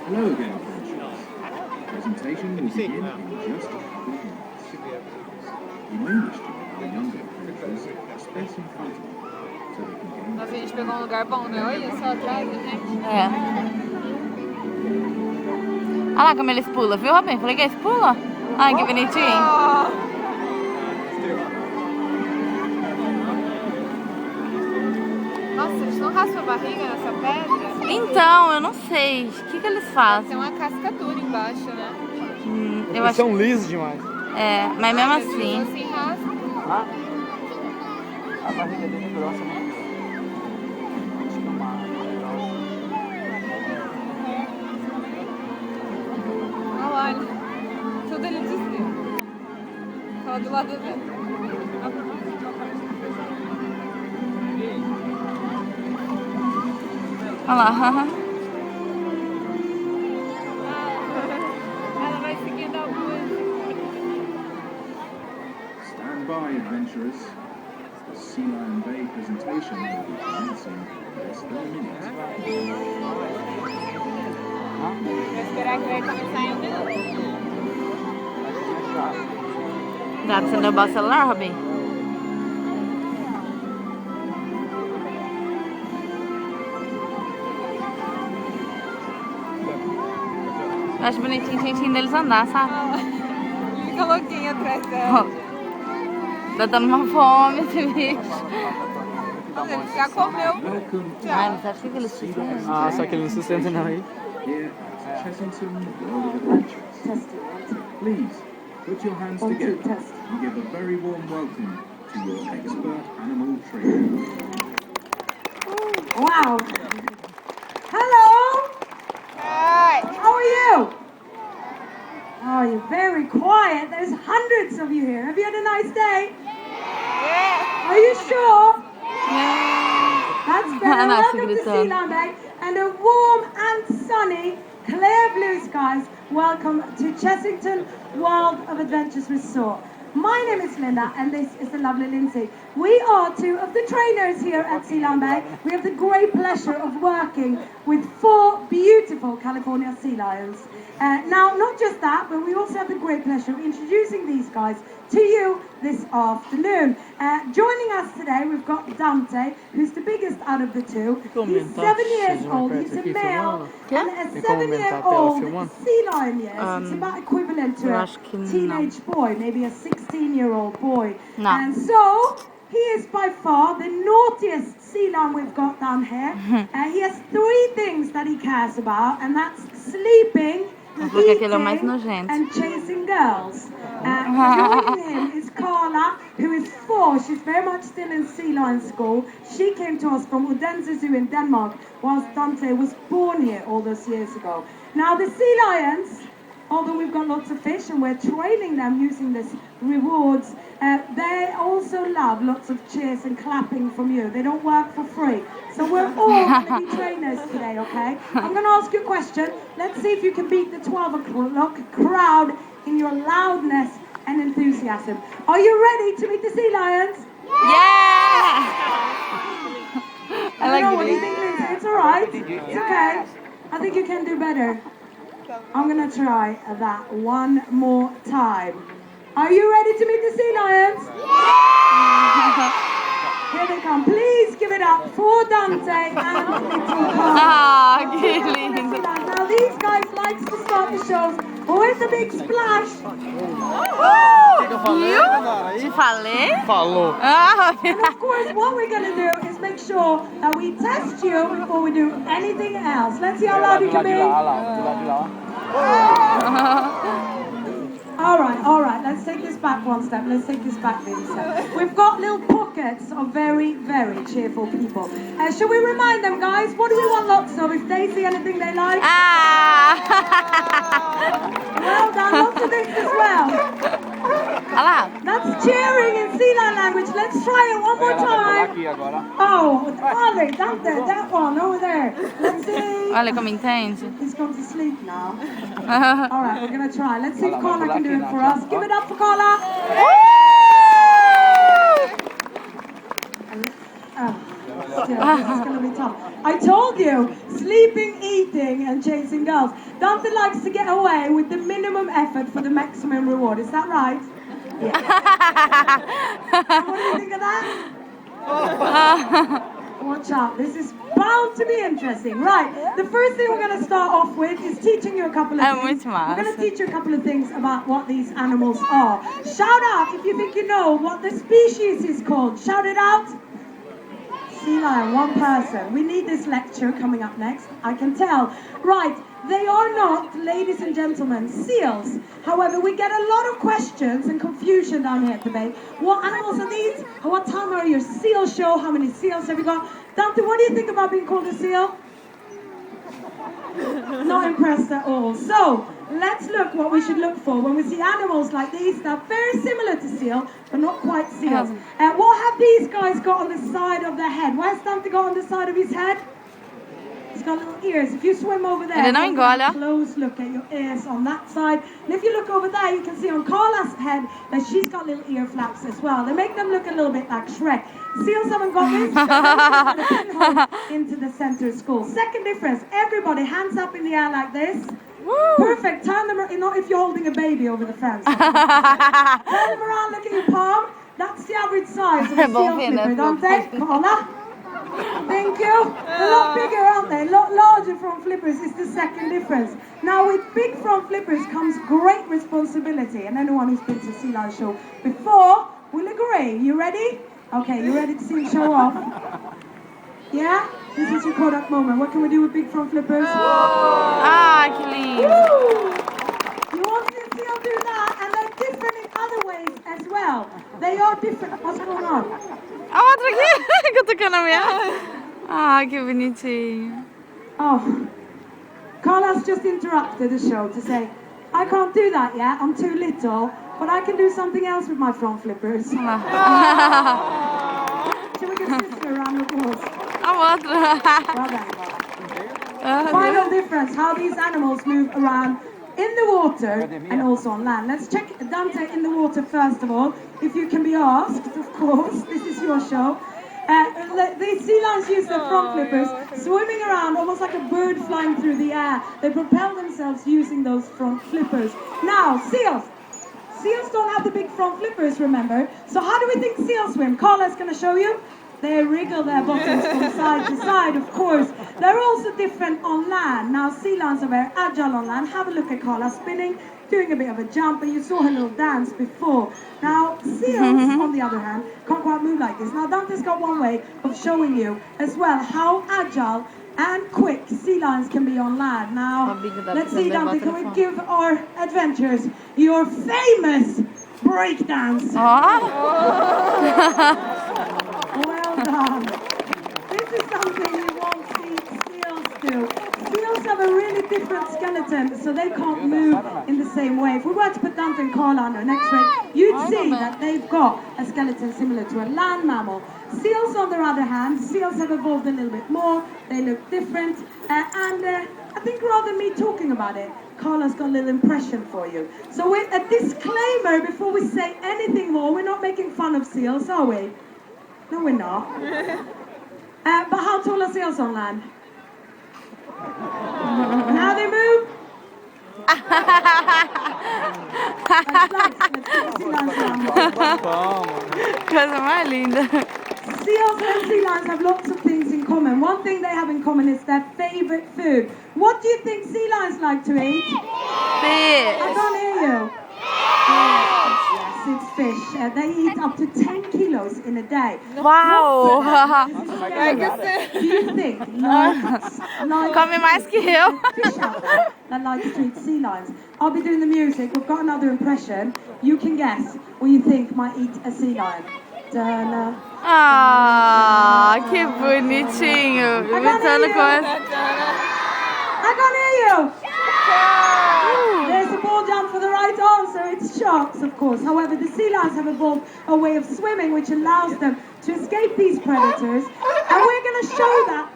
Hello again, adventurers. Presentation will begin in just a couple of minutes. You may wish to allow younger adventurers space in front of you, so they can gain... Nossa, a gente pegou um lugar bom, né? Olha só atrás, gente. É. Olha lá como eles pulam, viu, Robin? Falei que eles pulam. Ai, que bonitinho. Nossa, eles não raspam a barriga nessa pedra? Então, eu não sei. O que eles fazem? Tem uma casca dura embaixo, né? Eu acho... são lisos demais. É, mas mesmo assim... Assim raspa. Ah, a barriga dele é grossa, né? Olha, tudo ele desviou. Fala do lado dele. Olha lá. Ela vai seguindo a música. Stand by, adventurers. The Sealion Bay presentation will be commencing in less than a minute. Vou esperar que vai começar em um minuto. Dá pra você derrubar o celular, Robin? Eu acho bonitinho o jeitinho deles andar, sabe? Fica louquinho atrás dela. Tá dando uma fome esse bicho. Nossa, ele já comeu. Welcome to Ai, mas acho que eles sustentam. Ah, só que ele não sustenta não aí. here at Chessington World of Adventures. Please, put your hands together and give a very warm welcome to your expert animal trainer. Wow. Hello. Ai. How are you? Oh, you're very quiet. There's hundreds of you here. Have you had a nice day? Yeah. Are you sure? That's Ah, better. não, Welcome to gritando. Sealion Bay and a warm and sunny, clear blue skies. Welcome to Chessington World of Adventures Resort. My name is Linda and this is the lovely Lindsay. We are two of the trainers here at Sealion Bay. We have the great pleasure of working with 4 beautiful California sea lions. Now, not just that, but we also have the great pleasure of introducing these guys to you this afternoon. Joining us today, we've got Dante, who's the biggest out of the two. He's 7 years old, he's a male, and a 7-year-old sea lion, yes. It's about equivalent to a teenage boy, maybe a 16-year-old boy. No. And so, he is by far the naughtiest sea lion we've got down here. He has 3 things that he cares about, and that's sleeping, Porque aquele é o mais eating, nojento. and chasing girls. Joining him is Carla, who is 4. She's very much still in sea lion school. She came to us from Odense Zoo in Denmark, whilst Dante was born here all those years ago. Now the sea lions, although we've got lots of fish and we're training them using this rewards, they also love lots of cheers and clapping from you. They don't work for free. So we're all going to be trainers today, okay? I'm going to ask you a question. Let's see if you can beat the 12 o'clock crowd in your loudness and enthusiasm. Are you ready to meet the sea lions? Yeah! I I like know what do you it. think, Lindsay? It's all right. It's okay. I think you can do better. I'm going to try that one more time. Are you ready to meet the sea lions? Here they come. Please give it up for Dante and little Carl. Ah, que lindo. Now these guys like to start the shows with a big splash. Viu? Te falei? Falou. Ah, And of course, what we're going to do is make sure that we test you before we do anything else. Let's see how loud you can be. All right, let's take this back one step. Let's take this back maybe a step. We've got little pockets of very, very cheerful people. Shall we remind them, guys, what do we want lots of? If they see anything they like? ah. Well done, lots of this as well. Olha lá. That's cheering in sea lion language. Let's try it one more time. Oh, Dante, that one over there. Let's see. Olha como entende. He's gone to sleep now. All right, we're going to try. Let's see if Carla can do it for us. Give it up for Carla. Seal. This is going to be tough. I told you, sleeping, eating, and chasing girls. Dante likes to get away with the minimum effort for the maximum reward. Is that right? Yeah. What do you think of that? Watch out. This is bound to be interesting. Right. The first thing we're going to start off with is teaching you a couple of things. We're going to teach you a couple of things about what these animals are. Shout out if you think you know what the species is called. Shout it out. Sea lion, one person. We need this lecture coming up next. I can tell. Right. They are not, ladies and gentlemen, seals. However, we get a lot of questions and confusion down here today. What animals are these? What time are your seal show? How many seals have you got? Dante, what do you think about being called a seal? Not impressed at all. So, let's look what we should look for when we see animals like these that are very similar to seal, but not quite seals. What have these guys got on the side of their head? What has Dante got on the side of his head? He's got little ears. If you swim over there, Är det någon gala? close look at your ears on that side. And if you look over there, you can see on Carla's head that she's got little ear flaps as well. They make them look a little bit like Shrek. Seals haven't got this. Put a pinhole into the center skull. Second difference, everybody hands up in the air like this. Woo. Perfect. Turn them around, not if you're holding a baby over the fence. Turn them around, look at your palm. That's the average size of a seal flipper, don't they? Carla? Thank you. A lot bigger, aren't they? A lot larger front flippers is the second difference. Now, with big front flippers comes great responsibility, and anyone who's been to a sea lion show before will agree. You ready? Okay, you ready to see him show off? Yeah? This is your Kodak moment. What can we do with big front flippers? Clean. Woo! You want to see him do that, and they're different in other ways as well. They are different. What's going on? Gott att kunna med. Gud bonitinho. Oh, Carla's just interrupted the show to say, I can't do that yet, I'm too little, but I can do something else with my front flippers. Shall we give sister a round of applause? Well done. Final difference, how these animals move around in the water and also on land. Let's check Dante in the water first of all, if you can be asked, of course. This is your show. The sea lions use their front flippers, swimming around almost like a bird flying through the air. They propel themselves using those front flippers. Now, seals. Seals don't have the big front flippers, remember? So how do we think seals swim? Carla's going to show you. They wriggle their bottoms from side to side, of course. They're also different on land. Now, sea lions are very agile on land. Have a look at Carla spinning, doing a bit of a jump, and you saw her little dance before. Now, seals, on the other hand, can't quite move like this. Now, Dante's got one way of showing you as well how agile and quick sea lions can be on land. Now, let's see, Dante, can we give our adventurers your famous breakdance? Well done. This is something you won't see seals do. Seals have a really different skeleton, so they can't move in the same way. If we were to put Dante and Carla under an X-ray, you'd see that they've got a skeleton similar to a land mammal. Seals, on the other hand, seals have evolved a little bit more. They look different. And I think rather than me talking about it, Carla's got a little impression for you. So with a disclaimer before we say anything more, we're not making fun of seals, are we? No, we're not. But how tall are seals on land? Now they move. Coisa mais linda. Seals and sea lions have lots of things in common. One thing they have in common is their favorite food. What do you think sea lions like to eat? Fish. I can't hear you. Yes, it's fish. They eat up to 10 kilos in a day. Wow. Do you think lions Come mais que eu. fish out there that like to eat sea lions? I'll be doing the music. We've got another impression. You can guess what you think might eat a sea lion. Dana. Que bonitinho. Imitando coisa. I can't hear you. There's a ball jump for the right answer. It's sharks, of course. However, the sea lions have evolved a way of swimming which allows them to escape these predators. And we're going to show that.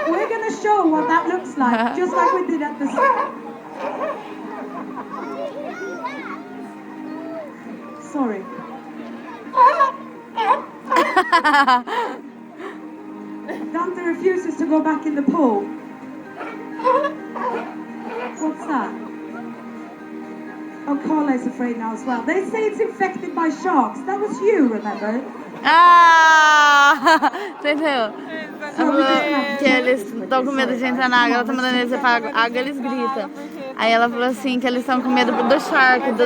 We're going to show what that looks like, just like we did at the Sorry. refuses to go back in the pool. What's that? Oh, Carla is afraid now as well. They say it's infected by sharks. That was you, remember? Entendeu? Ela falou que eles estão com medo de entrar na água. Ela tá mandando eles ir pra água, eles gritam. Aí ela falou assim que eles estão com medo do shark, do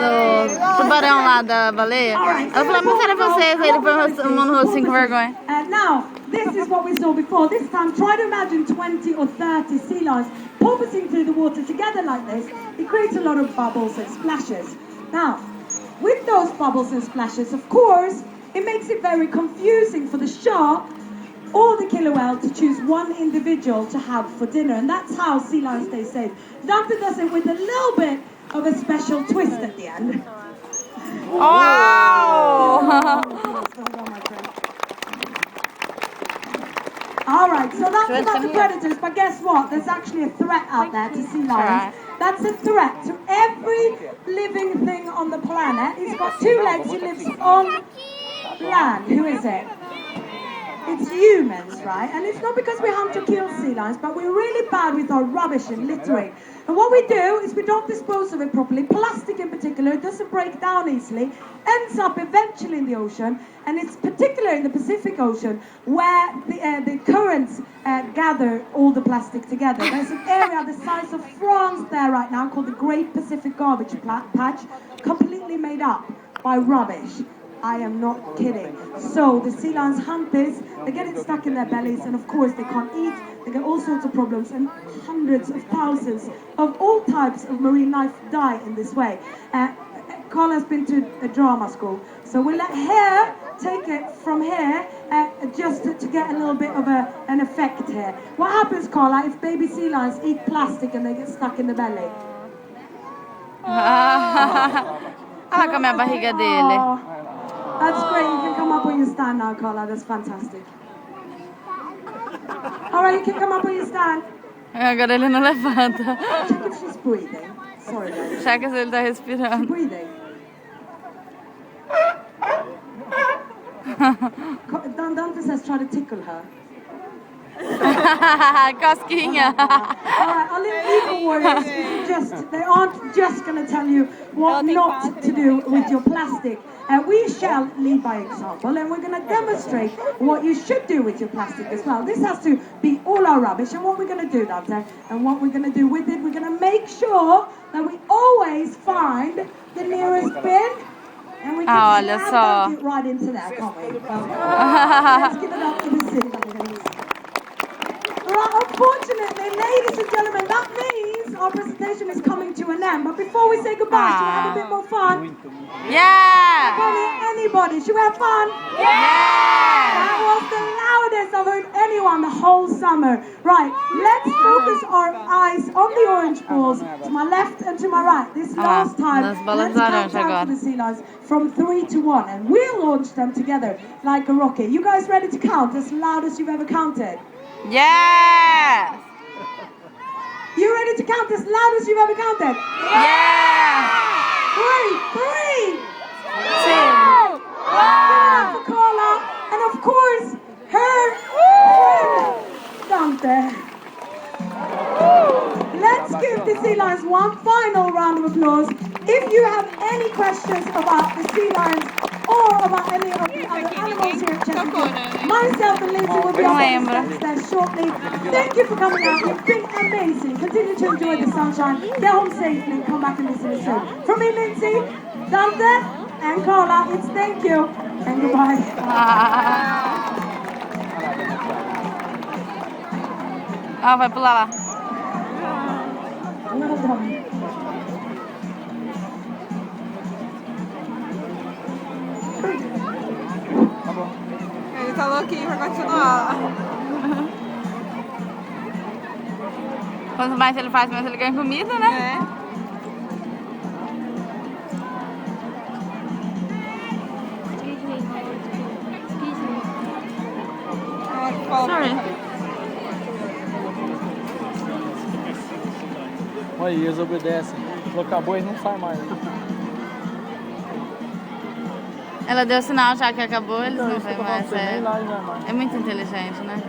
tubarão lá, da baleia. Ela falou, mas era vocês. Aí ele foi um no rosto assim com vergonha. Now, this is what we saw before. This time, try to imagine 20 or 30 sea lions porpoising through the water together like this. It creates a lot of bubbles and splashes. Now, with those bubbles and splashes, of course, it makes it very confusing for the shark or the killer whale to choose one individual to have for dinner. And that's how sea lions stay safe. Dante does it with a little bit of a special twist at the end. Wow! All right, so that's about the predators, but guess what? There's actually a threat out there to sea lions. That's a threat to every living thing on the planet. He's got 2 legs, he lives on land. Who is it? It's humans, right? And it's not because we hunt to kill sea lions, but we're really bad with our rubbish and littering. And what we do is we don't dispose of it properly. Plastic in particular, it doesn't break down easily, ends up eventually in the ocean, and it's particular in the Pacific Ocean where the currents gather all the plastic together. There's an area the size of France there right now called the Great Pacific Garbage Patch, completely made up by rubbish. I am not kidding. So the sea lions hunt this, they get it stuck in their bellies, and of course they can't eat, they get all sorts of problems, and hundreds of thousands of all types of marine life die in this way. Carl has been to a drama school, so we'll let her take it from here just to get a little bit of an effect here. What happens, Carla, if baby sea lions eat plastic and they get stuck in the belly? Olha com a minha barriga dele. That's great. You can come up on your stand now, Carla. That's fantastic. All right, you can come up on your stand. Agora ele não levanta. Check if she's breathing. Sorry, guys. Checa se ele tá respirando. She's breathing. Dante says try to tickle her. Cosquinha. Alright, our little eagle warriors, they aren't just going to tell you what not to do with your plastic. We shall lead by example, and we're going to demonstrate what you should do with your plastic as well. This has to be all our rubbish, and what we're going to do, Dante, and what we're going to do with it, we're going to make sure that we always find the nearest bin, and we can slam it right into there, can't we? Let's give it up to the city. Right, unfortunately, ladies and gentlemen, that means our presentation is coming to an end. But before we say goodbye, should we have a bit more fun? Yeah! Anybody, should we have fun? Yeah! That was the loudest I've heard anyone the whole summer. Right, let's focus our eyes on the orange balls to my left and to my right. This last time, let's count down for the sea lions from 3 to 1, and we'll launch them together like a rocket. You guys ready to count as loud as you've ever counted? Yes! You ready to count as loud as you've ever counted? Yeah! 3, 2, 1. Give it up for Carla, and of course, her friend, Dante. Let's give the sea lions one final round of applause. If you have any questions about the sea lions or about any of the other animals here at Chessington, myself and Lindsay will be on the steps there shortly. Thank you for coming out. You've been amazing. Continue to enjoy the sunshine. Get home safely and come back and listen to the show. From me, Lindsay, Dante, and Carla, it's thank you and goodbye. Vai pular lá. Well done. Ele tá louquinho pra continuar. Quanto mais ele faz, mais ele ganha comida, né? Sorry. Olha, eles obedecem. Falou acabou e não sai mais. Ela deu sinal já que acabou, eles não vão mais. Nem lá, É muito inteligente, né?